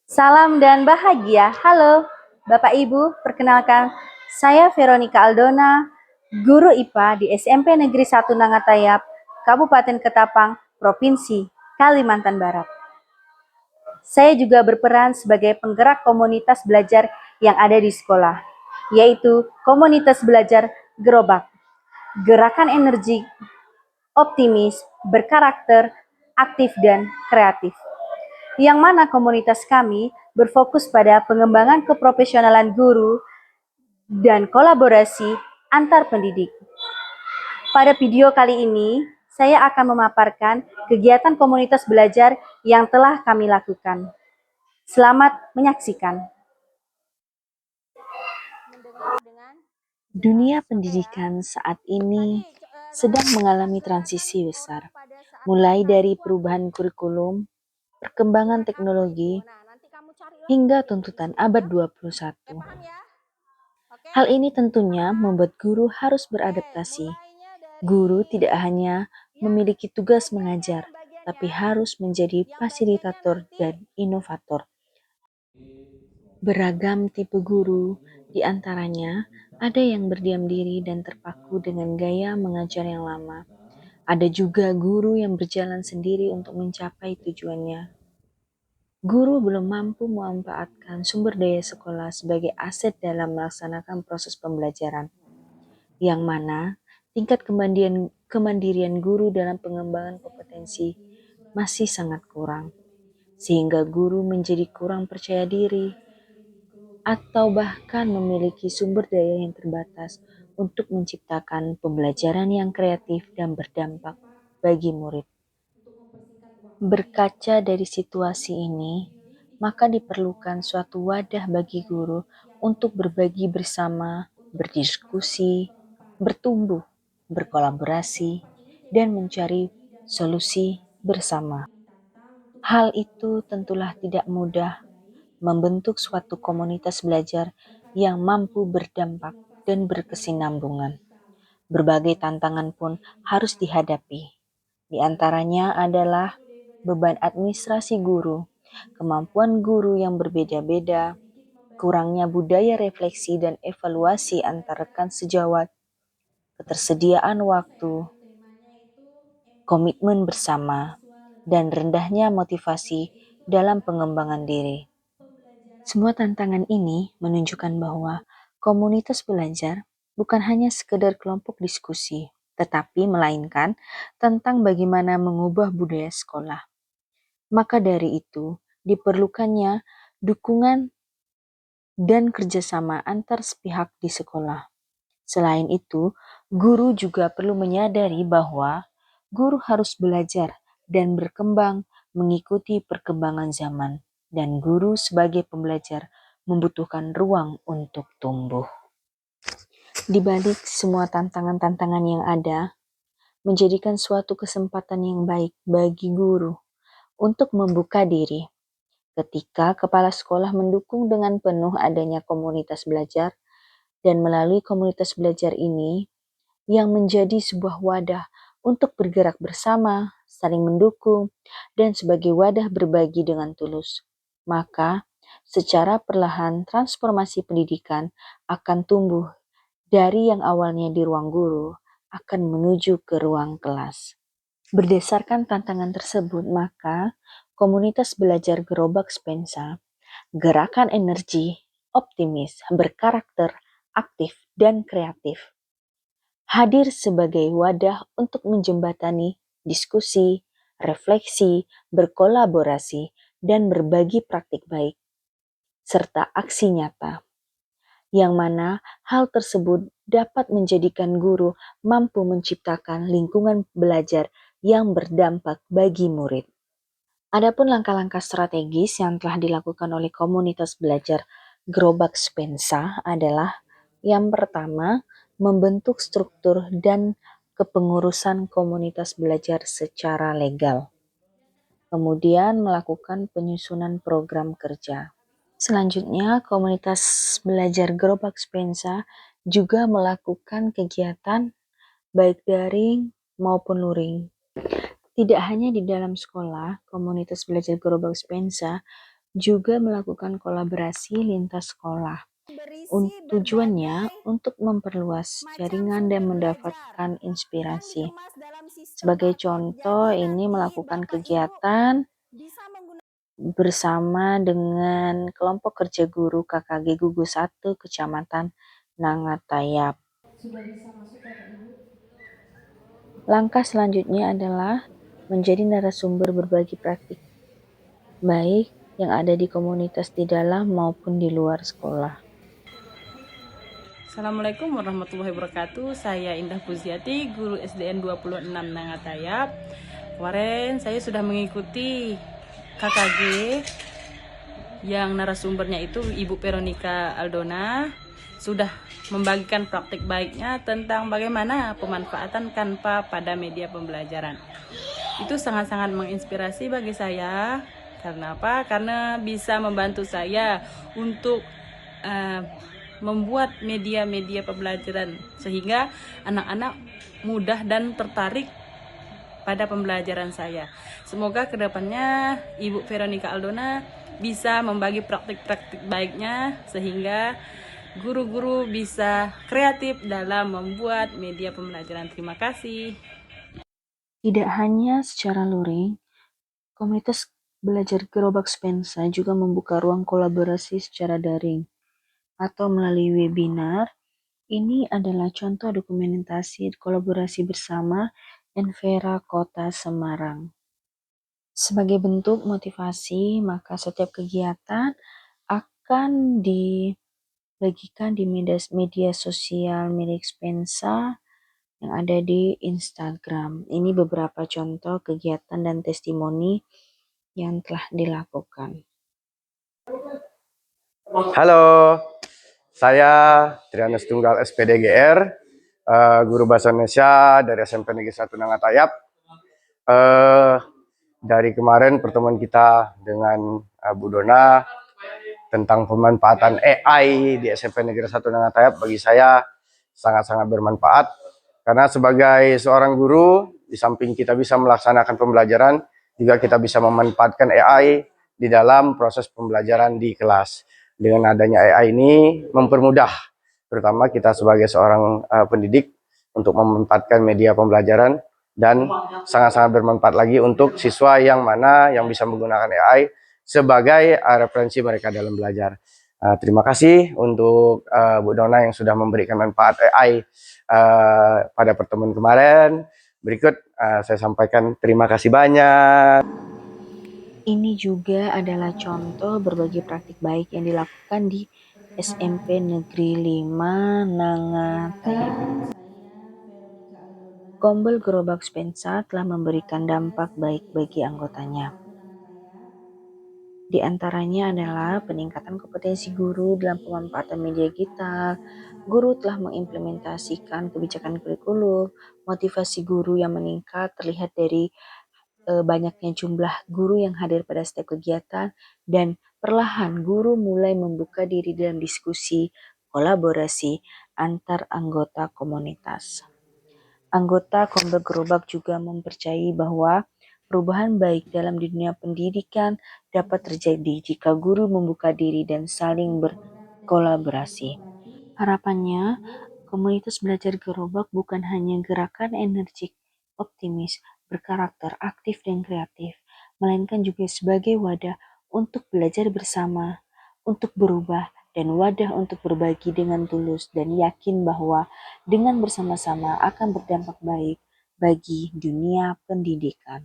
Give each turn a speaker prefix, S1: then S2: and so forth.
S1: Salam dan bahagia. Halo, Bapak Ibu, perkenalkan saya Veronica Aldona, guru IPA di SMP Negeri 1 Nangatayap, Kabupaten Ketapang, Provinsi Kalimantan Barat. Saya juga berperan sebagai penggerak komunitas belajar yang ada di sekolah, yaitu komunitas belajar Gerobak, gerakan energi optimis, berkarakter, aktif, dan kreatif. Yang mana komunitas kami berfokus pada pengembangan keprofesionalan guru dan kolaborasi antar pendidik. Pada video kali ini, saya akan memaparkan kegiatan komunitas belajar yang telah kami lakukan. Selamat menyaksikan.
S2: Dunia pendidikan saat ini sedang mengalami transisi besar, mulai dari perubahan kurikulum, perkembangan teknologi, hingga tuntutan abad 21. Hal ini tentunya membuat guru harus beradaptasi. Guru tidak hanya memiliki tugas mengajar, tapi harus menjadi fasilitator dan inovator. Beragam tipe guru, di antaranya ada yang berdiam diri dan terpaku dengan gaya mengajar yang lama. Ada juga guru yang berjalan sendiri untuk mencapai tujuannya. Guru belum mampu memanfaatkan sumber daya sekolah sebagai aset dalam melaksanakan proses pembelajaran, yang mana tingkat kemandirian guru dalam pengembangan kompetensi masih sangat kurang, sehingga guru menjadi kurang percaya diri atau bahkan memiliki sumber daya yang terbatas untuk menciptakan pembelajaran yang kreatif dan berdampak bagi murid. Berkaca dari situasi ini, maka diperlukan suatu wadah bagi guru untuk berbagi bersama, berdiskusi, bertumbuh, berkolaborasi, dan mencari solusi bersama. Hal itu tentulah tidak mudah, membentuk suatu komunitas belajar yang mampu berdampak dan berkesinambungan. Berbagai tantangan pun harus dihadapi. Di antaranya adalah beban administrasi guru, kemampuan guru yang berbeda-beda, kurangnya budaya refleksi dan evaluasi antar rekan sejawat, ketersediaan waktu, komitmen bersama, dan rendahnya motivasi dalam pengembangan diri. Semua tantangan ini menunjukkan bahwa komunitas belajar bukan hanya sekedar kelompok diskusi, tetapi melainkan tentang bagaimana mengubah budaya sekolah. Maka dari itu, diperlukannya dukungan dan kerjasama antar pihak di sekolah. Selain itu, guru juga perlu menyadari bahwa guru harus belajar dan berkembang mengikuti perkembangan zaman, dan guru sebagai pembelajar membutuhkan ruang untuk tumbuh. Di balik semua tantangan-tantangan yang ada, menjadikan suatu kesempatan yang baik bagi guru untuk membuka diri. Ketika kepala sekolah mendukung dengan penuh adanya komunitas belajar, dan melalui komunitas belajar ini yang menjadi sebuah wadah untuk bergerak bersama, saling mendukung, dan sebagai wadah berbagi dengan tulus. Maka, secara perlahan transformasi pendidikan akan tumbuh dari yang awalnya di ruang guru akan menuju ke ruang kelas. Berdasarkan tantangan tersebut, maka komunitas belajar Gerobak Spensa, gerakan energi, optimis, berkarakter, aktif, dan kreatif, hadir sebagai wadah untuk menjembatani diskusi, refleksi, berkolaborasi, dan berbagi praktik baik, serta aksi nyata, yang mana hal tersebut dapat menjadikan guru mampu menciptakan lingkungan belajar yang berdampak bagi murid. Adapun langkah-langkah strategis yang telah dilakukan oleh komunitas belajar Gerobak Spensa adalah yang pertama, membentuk struktur dan kepengurusan komunitas belajar secara legal. Kemudian melakukan penyusunan program kerja. Selanjutnya, komunitas belajar Gerobak Spensa juga melakukan kegiatan baik daring maupun luring. Tidak hanya di dalam sekolah, komunitas belajar Gerobak Spensa juga melakukan kolaborasi lintas sekolah. Tujuannya untuk memperluas jaringan dan mendapatkan inspirasi. Sebagai contoh, ini melakukan kegiatan bersama dengan kelompok kerja guru KKG Gugus 1 Kecamatan Nangatayap. Langkah selanjutnya adalah menjadi narasumber berbagi praktik baik yang ada di komunitas di dalam maupun di luar sekolah.
S3: Assalamualaikum warahmatullahi wabarakatuh. Saya Indah Puziati, guru SDN 26 Nangatayap. Kemarin saya sudah mengikuti KKG yang narasumbernya itu Ibu Veronica Aldona sudah membagikan praktik baiknya tentang bagaimana pemanfaatan Canva pada media pembelajaran. Itu sangat-sangat menginspirasi bagi saya. Karena apa? Karena bisa membantu saya untuk membuat media-media pembelajaran sehingga anak-anak mudah dan tertarik pada pembelajaran saya. Semoga kedepannya Ibu Veronica Aldona bisa membagi praktik-praktik baiknya sehingga guru-guru bisa kreatif dalam membuat media pembelajaran. Terima kasih.
S2: Tidak hanya secara luring, komunitas belajar Gerobak Spensa juga membuka ruang kolaborasi secara daring atau melalui webinar. Ini adalah contoh dokumentasi kolaborasi bersama Envera Kota Semarang. Sebagai bentuk motivasi, maka setiap kegiatan akan dibagikan di media sosial milik Spensa yang ada di Instagram. Ini beberapa contoh kegiatan dan testimoni yang telah dilakukan.
S4: Halo, saya Trianus Tunggal SPDGR, guru bahasa Indonesia dari SMP Negeri 1 Nangatayap. Dari kemarin pertemuan kita dengan Bu Dona tentang pemanfaatan AI di SMP Negeri 1 Nangatayap bagi saya sangat-sangat bermanfaat. Karena sebagai seorang guru, di samping kita bisa melaksanakan pembelajaran, juga kita bisa memanfaatkan AI di dalam proses pembelajaran di kelas. Dengan adanya AI ini mempermudah, terutama kita sebagai seorang pendidik untuk memanfaatkan media pembelajaran dan sangat-sangat bermanfaat lagi untuk siswa yang mana yang bisa menggunakan AI sebagai referensi mereka dalam belajar. Terima kasih untuk Bu Dona yang sudah memberikan manfaat AI pada pertemuan kemarin. Berikut saya sampaikan terima kasih banyak.
S2: Ini juga adalah contoh berbagai praktik baik yang dilakukan di SMP Negeri 5 Nangatayap. Gombel Gerobak Spensa telah memberikan dampak baik bagi anggotanya. Di antaranya adalah peningkatan kompetensi guru dalam pemanfaatan media digital. Guru telah mengimplementasikan kebijakan kurikulum, motivasi guru yang meningkat terlihat dari banyaknya jumlah guru yang hadir pada setiap kegiatan, dan perlahan guru mulai membuka diri dalam diskusi kolaborasi antar anggota komunitas. Anggota Gombel Gerobak juga mempercayai bahwa perubahan baik dalam dunia pendidikan dapat terjadi jika guru membuka diri dan saling berkolaborasi. Harapannya, komunitas belajar Gerobak bukan hanya gerakan energik, optimis, berkarakter aktif dan kreatif, melainkan juga sebagai wadah untuk belajar bersama, untuk berubah, dan wadah untuk berbagi dengan tulus dan yakin bahwa dengan bersama-sama akan berdampak baik bagi dunia pendidikan.